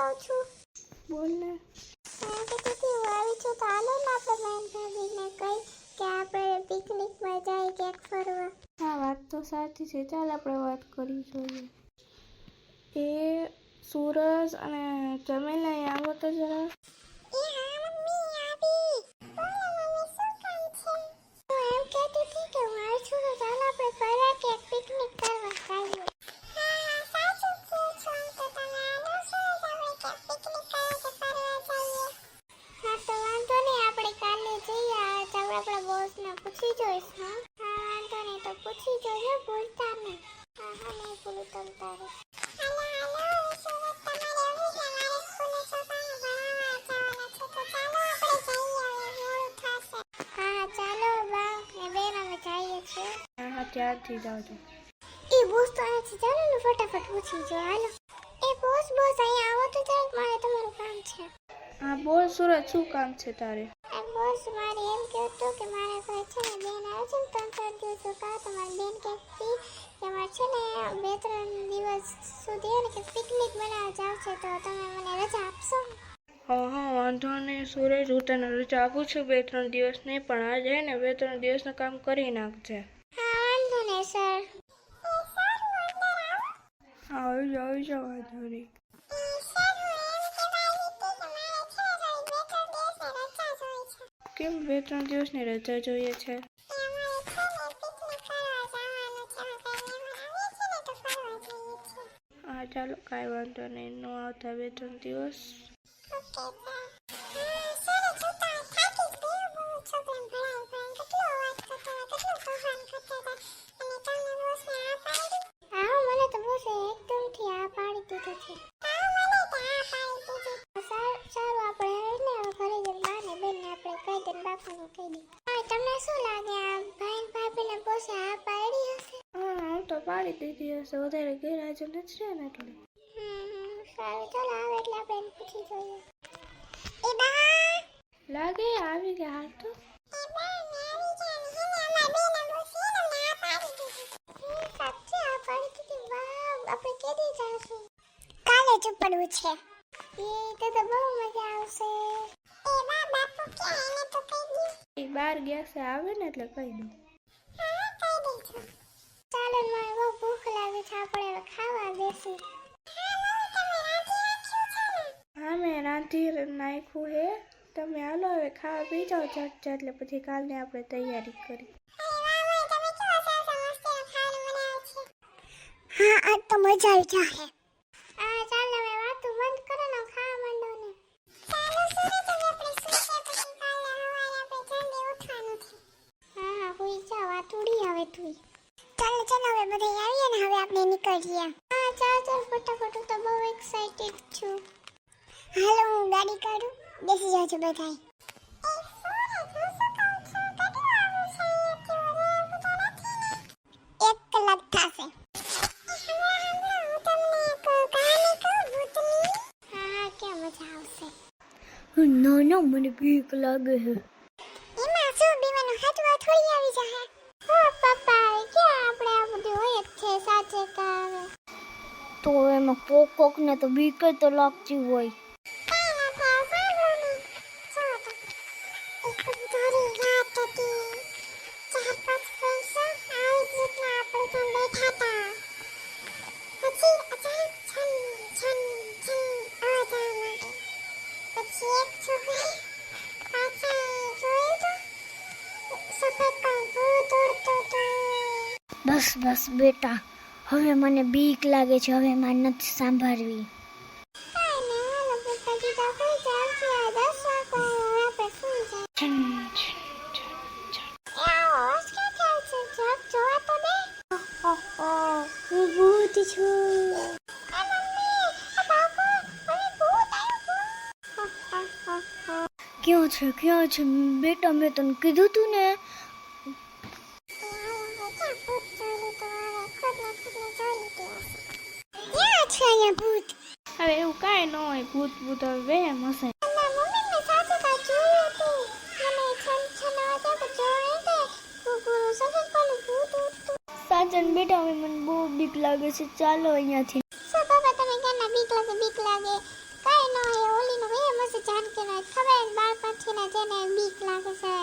કહું છું? બોલ ને. કે તું આવી છો તો હાલો ને આપણે બેન ભાભીને કહી કે આપણે પિકનિકમાં જાય ક્યાંક ફરવા. હા, વાત તો સાચી છે. ચાલ આપણે વાત કરી જોઈએ. એ સૂરજ અને જમીને આવો તો જરા. એ હા મમ્મી આવી. બોલો મમ્મી શું કામ છે? હું એમ કહેતી હતી કે હું આવી છું તો ચાલ આપણે ફરવા ક્યાંક પિકનિક કરવા જઈએ. હા સાચું કહો છો. તો તમે આવો છો તો આપણે ક્યાંક પિકનિક કરવા કે ફરવા જઈએ. હા તો વાંધો નહીં, આપણે કાલે જઈએ. આજ આપણે આપણા બોસને પૂછી જોઈશ. હા વાંધો નહીં, તો પૂછી જોજો, ભૂલતા નહીં. હા નહીં ભૂલું તમ તારે. ત્યારથી જાઓ છો. એ બોસ તો આયા છે, ચાલો ને ફટાફટ પૂછી જો. હાલો. એ બોસ અહીંયા આવો તો જરાક, મારે તમારું કામ છે. હા બોલ સૂરજ, શું કામ છે તારે? બોસ મારે એમ કહેતું કે મારે ઘરે છે ને બેન આવે છે ને 3-4 દિવસો કા તમારી બેન કહેતી કે મારે છે ને 2-3 દિવસ સુધી એને કે પિકનિક બનાવવા જાવ છે, તો તમે મને રજા આપશો? હા વાંધો નહીં સૂરજ, હું તને રજા આપું છું 2-3 દિવસ નહીં, પણ આજે ને 2-3 દિવસનું કામ કરી નાખજે. હા વાંધો નહીં સર. આવી જાઓ વાંધો નહીં. કેમ 2-3 દિવસની રજા જોઈએ છે? હા ચાલો કાંઈ વાંધો નહીં, ન આવતા 2-3 દિવસ. તમને શું લાગે આ ભાઈ ભાભીને બોસે આ પાડી હશે? હા હું તો પાડી દીધી હશે, વધારે ગેરહાજર નથી છે ને એટલે. સારું ચાલો આવે એટલે આપણે એને પૂછી જોઈએ. એ બા લાગે આવી ગયા હાલ તો. એ બા મે આવી ગયા ને અમારા બેન બોસે ને ના પાડી દીધી. સાચે આ પાડી દીધી. વાહ આપણે કેદી જાશું? કાલે જ પડવું છે. એ તો બહુ મજા આવશે. એ બા બાપુ ક્યાં એને તો કહી દો. એ બહાર ગયા છે, આવે ને એટલે કહી દઉં. હા કહી દેજો. ચાલો મને બહુ ભૂખ લાગે છે, આપણે હવે ખાવા બેસી. હા મેં રાંધી નાખ્યું હે, તમે હાલો હવે ખાવા પી જાઓ ઝટ એટલે પછી કાલની આપણે તૈયારી કરી. હા આજ તો મજા આવી જાહે. હા ચાલ હવે વાતો બંધ કરો ને ખાવા માંડો ને. ચાલો સુરત હવે આપણે સુઈએ પછી કાલે સવારે આપણે જલ્દી ઉઠવાનું છે. હા હુઈ જા વાતુડી આવે તું. ચાલો હવે બધા આવીએ ને હવે આપણે નીકળીએ. હા ચાલ ફટાફટ, તો બહુ એક્સાઇટેડ છું. હાલો હું ગાડી કાઢું, બેસી જાજો બધાય. એક કલાક થશે. ના મને બીક લાગે છે. એમાં શું બીવાનું હાથવા થોડી આવી જાહે. હા પપ્પા ક્યાં આપણે આ બધું હોય જ છે સાચે કાવે. તો એમાં કોક ને તો બીક તો લાગતી હોય. બસ બેટા, હવે મને બીક લાગે છે, હવે મારે નથી સાંભળવી. હું ભૂત છું. ક્યાં છે બેટા, મેં તને કીધું તું ને. હવે એવું કાંઈ ન હોય, ભૂત હવે વેમ હશે. સાચન બેટા હવે મને બહુ બીક લાગે છે, ચાલો અહીંયાથી. શું બાબા તમે કેના બીક લાગે? કાઈ નો એ ઓલી નો એ મસ્ત જાનકી નો ખબર બાળપણથી ને જેને બીક લાગે છે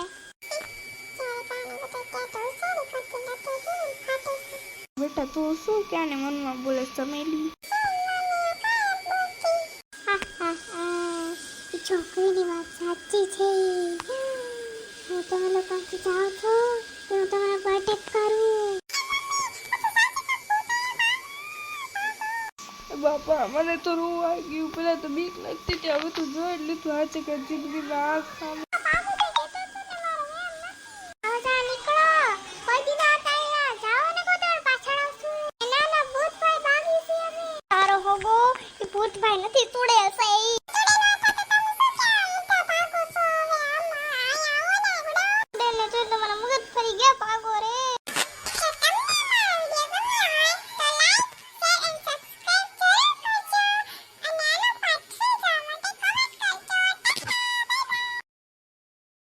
બેટા તું શું ક્યાંને મનમાં બોલે ચમેલી? છોકરીની વાત સાચી છે. હું તમે લોકોથી જાઉં છો તો હું તમારા પર અટેક કરું. બાપા મને તો રોવા ગયું. પેલા તો બીક લાગતી હતી, હવે તો જોઈ લીધું હાચે કે જિંદગીમાં આ ખામ. ભૂતભાઈ નથી તોડે